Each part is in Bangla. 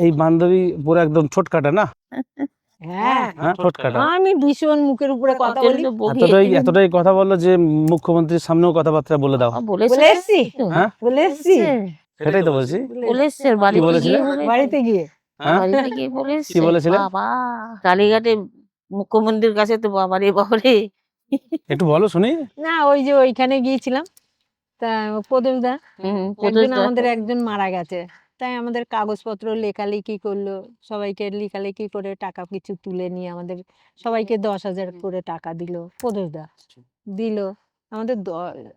এই বান্ধবী পুরো একদম ছোটকাটা না? হ্যাঁ হ্যাঁ, ছোটকাটা। আমি ভীষণ মুখের উপরে কথা বলি। এতটাই কথা বললো যে মুখ্যমন্ত্রীর সামনেও কথাবার্তা বলে দাও। বলে এসছি হ্যাঁ, বলে এসছি সেটাই তো বলছি। বলেছে কি বাড়িতে বলেছিলে? গিয়ে বলে বাড়িতে গিয়ে হ্যাঁ, বাড়িতে গিয়ে কি বলেছে বলেছিলে? বাবা কালীঘাটে মুখ্যমন্ত্রীর কাছে তো বাবারে বাবারে একটু বলো শুনি। না ওই যে ওইখানে গিয়েছিলাম তা প্রদীপদা একজন আমাদের একজন মারা গেছে তাই আমাদের কাগজপত্র লেখালেখি করলো সবাইকে লেখালেখি করে টাকা কিছু তুলে নিয়ে আমাদের সবাইকে 10,000 করে টাকা দিল প্রদীপদা দিল আমাদের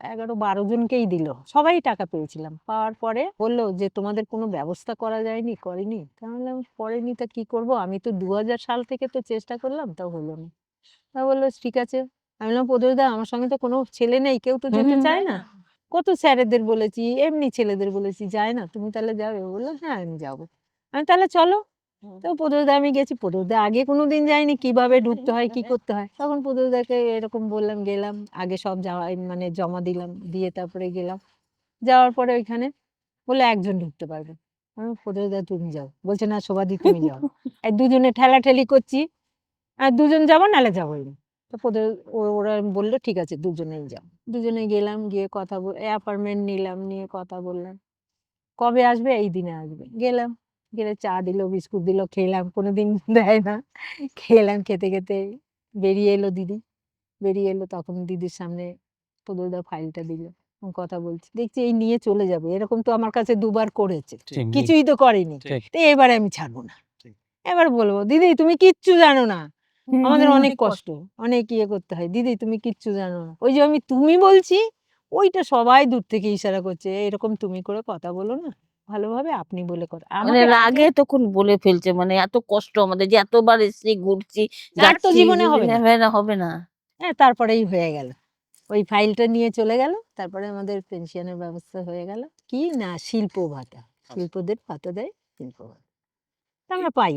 11-12 জনকেই দিল সবাই টাকা পেয়েছিলাম পাওয়ার পরে বললো যে তোমাদের কোনো ব্যবস্থা করা যায়নি করেনি তাহলে করেনি তা কি করব আমি তো 2000 সাল থেকে তো চেষ্টা করলাম তা হলো না তা বললো ঠিক আছে আমি বললাম প্রদীপদা আমার সঙ্গে তো কোনো ছেলে নেই কেউ তো যেতে চায় না কত স্যারেদের বলেছি এমনি ছেলেদের বলেছি যায় না তুমি তাহলে যাবে বললো হ্যাঁ আমি যাবো আমি তাহলে চলো তো প্রদীপদা আমি গেছি প্রদীপদা আগে কোনোদিন যাইনি কিভাবে ঢুকতে হয় কি করতে হয় তখন প্রদীপদাকে এরকম বললাম গেলাম আগে সব মানে জমা দিলাম দিয়ে তারপরে গেলাম যাওয়ার পরে ওইখানে বলে একজন ঢুকতে পারবে আমি প্রদীপদা তুমি যাও বলছে না শোভাদি তুমি যাও এই দুজনে ঠেলাঠেলি করছি আর দুজন যাবো নাহলে যাবোই না তো ওরা বললো ঠিক আছে দুজনেই যাও দুজনে গেলাম গিয়ে কথা অ্যাপয়েন্টমেন্ট নিলাম নিয়ে কথা বললাম কবে আসবে এই দিনে আসবে গেলাম গেলে চা দিল বিস্কুট দিল খেলাম কোনোদিন দেয় না খেলাম খেতে খেতে বেরিয়ে এলো দিদি বেরিয়ে এলো তখন দিদির সামনে প্রদীপদা ফাইলটা দিল কথা বলছি দেখছি এই নিয়ে চলে যাবে এরকম তো আমার কাছে দুবার করেছে কিছুই তো করেনি তো এবারে আমি ছাড়বো না এবার বলবো দিদি তুমি কিচ্ছু জানো না আমাদের অনেক কষ্ট অনেক ইয়ে করতে হয় দিদি তুমি কিচ্ছু জানো না ওই যে আমি তুমি বলছি ওইটা সবাই দূর থেকে ইশারা করছে এরকম তুমি করে কথা বলো না ভালোভাবে আপনি বলে কথা মানে রাগে তখন বলে ফেলছে মানে এত কষ্ট আমাদের যে এতবার এসে ঘুরছি যার তো জীবনে হবে না হ্যাঁ তারপরেই হয়ে গেল ওই ফাইলটা নিয়ে চলে গেল তারপরে আমাদের পেনশনের ব্যবস্থা হয়ে গেল কি না শিল্প ভাতা শিল্পদের ভাতা দেয় শিল্প ভাতা আমরা পাই